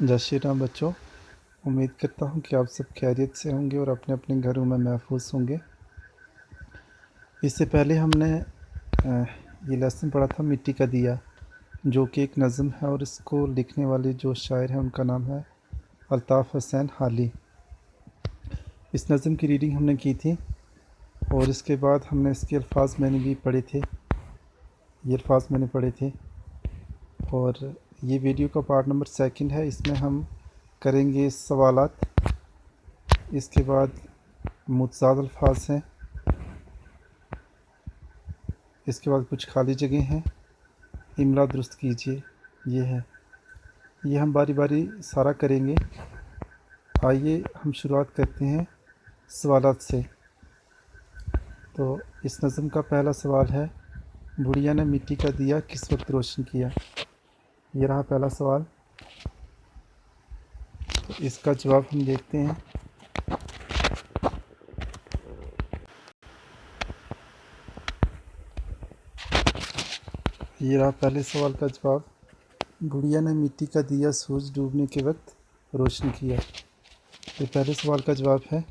जय श्री राम बच्चों। उम्मीद करता हूँ कि आप सब खैरियत से होंगे और अपने अपने घरों में महफूज होंगे। इससे पहले हमने ये लेसन पढ़ा था मिट्टी का दिया, जो कि एक नज़म है और इसको लिखने वाले जो शायर हैं उनका नाम है अल्ताफ़ हुसैन हाली। इस नज़म की रीडिंग हमने की थी और इसके बाद हमने इसके अल्फाज मैंने भी पढ़े थे, ये अल्फाज मैंने पढ़े थे। और ये वीडियो का पार्ट नंबर 2 है। इसमें हम करेंगे सवालात, इसके बाद मुतज़ाद अल्फाज हैं, इसके बाद कुछ खाली जगह हैं, इमला दुरुस्त कीजिए, ये है। ये हम बारी बारी सारा करेंगे। आइए हम शुरुआत करते हैं सवालात से। तो इस नज़म का पहला सवाल है, बुढ़िया ने मिट्टी का दिया किस वक्त रोशन किया। ये रहा पहला सवाल। तो इसका जवाब हम देखते हैं। ये रहा पहले सवाल का जवाब, बुढ़िया ने मिट्टी का दिया सूरज डूबने के वक्त रोशन किया। ये पहले सवाल का जवाब है,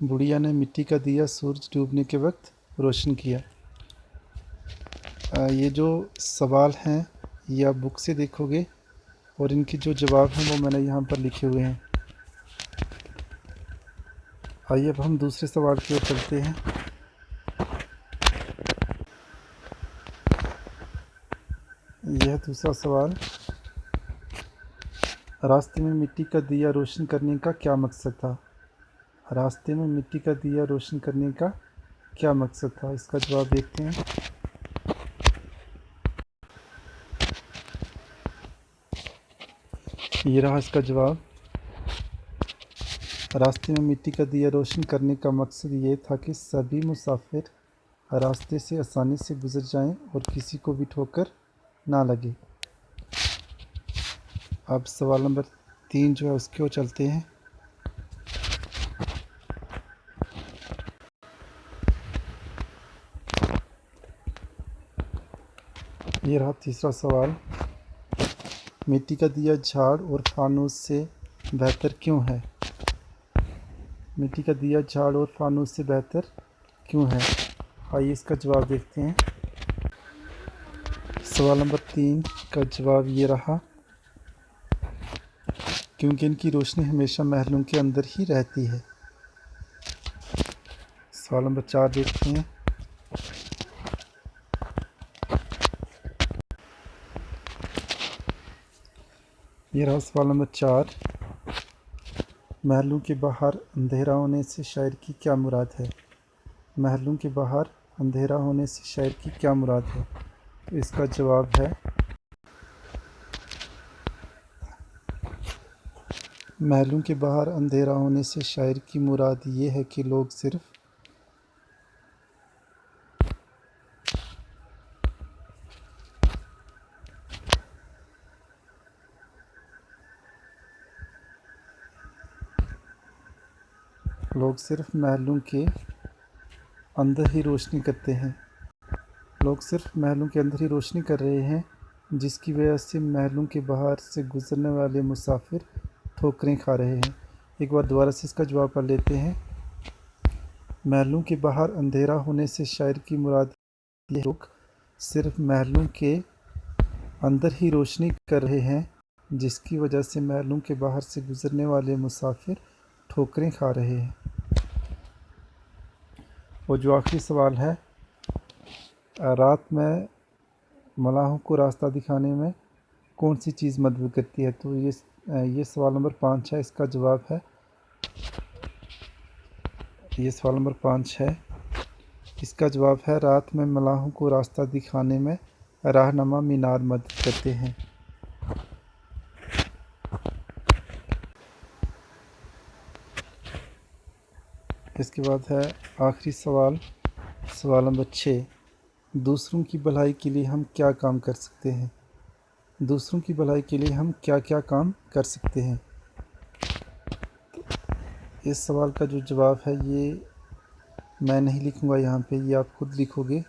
बुढ़िया ने मिट्टी का दिया सूरज डूबने के वक्त रोशन किया। ये जो सवाल हैं ये आप बुक से देखोगे और इनके जो जवाब हैं वो मैंने यहाँ पर लिखे हुए हैं। आइए अब हम दूसरे सवाल की ओर चलते हैं। यह दूसरा सवाल, रास्ते में मिट्टी का दिया रोशन करने का क्या मकसद था। रास्ते में मिट्टी का दिया रोशन करने का क्या मकसद था, इसका जवाब देखते हैं। ये रहा इसका जवाब, रास्ते में मिट्टी का दिया रोशन करने का मकसद ये था कि सभी मुसाफिर रास्ते से आसानी से गुजर जाएं और किसी को भी ठोकर ना लगे। अब सवाल नंबर 3 जो है उसकी ओर चलते हैं। ये रहा तीसरा सवाल, मिट्टी का दिया झाड़ और फानूस से बेहतर क्यों है। मिट्टी का दिया झाड़ और फानूस से बेहतर क्यों है। आइए इसका जवाब देखते हैं। सवाल नंबर 3 का जवाब ये रहा, क्योंकि इनकी रोशनी हमेशा महलों के अंदर ही रहती है। सवाल नंबर 4 देखते हैं। ये रहा सवाल नंबर 4, महलों के बाहर अंधेरा होने से शायर की क्या मुराद है। महलों के बाहर अंधेरा होने से शायर की क्या मुराद है। तो इसका जवाब है, महलों के बाहर अंधेरा होने से शायर की मुराद ये है कि लोग सिर्फ महलों के अंदर ही रोशनी करते हैं। लोग सिर्फ महलों के अंदर ही रोशनी कर रहे हैं, जिसकी वजह से महलों के बाहर से गुजरने वाले मुसाफिर ठोकरें खा रहे हैं। एक बार दोबारा से इसका जवाब पढ़ लेते हैं। महलों के बाहर अंधेरा होने से शायर की मुराद ये लोग सिर्फ महलों के अंदर ही रोशनी कर रहे हैं, जिसकी वजह से महलों के बाहर से गुजरने वाले मुसाफिर ठोकरें खा रहे हैं। और जो आखिरी सवाल है, रात में मलाहों को रास्ता दिखाने में कौन सी चीज़ मदद करती है। तो ये सवाल नंबर 5 है। इसका जवाब है, ये सवाल नंबर 5 है। इसका जवाब है, रात में मलाहों को रास्ता दिखाने में राहनुमा मीनार मदद करते हैं। इसके बाद है आखिरी सवाल, सवाल नंबर 6, दूसरों की भलाई के लिए हम क्या काम कर सकते हैं। दूसरों की भलाई के लिए हम क्या क्या काम कर सकते हैं। इस सवाल का जो जवाब है ये मैं नहीं लिखूँगा यहाँ पे, ये आप खुद लिखोगे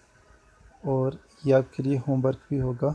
और ये आपके लिए होमवर्क भी होगा।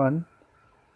1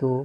2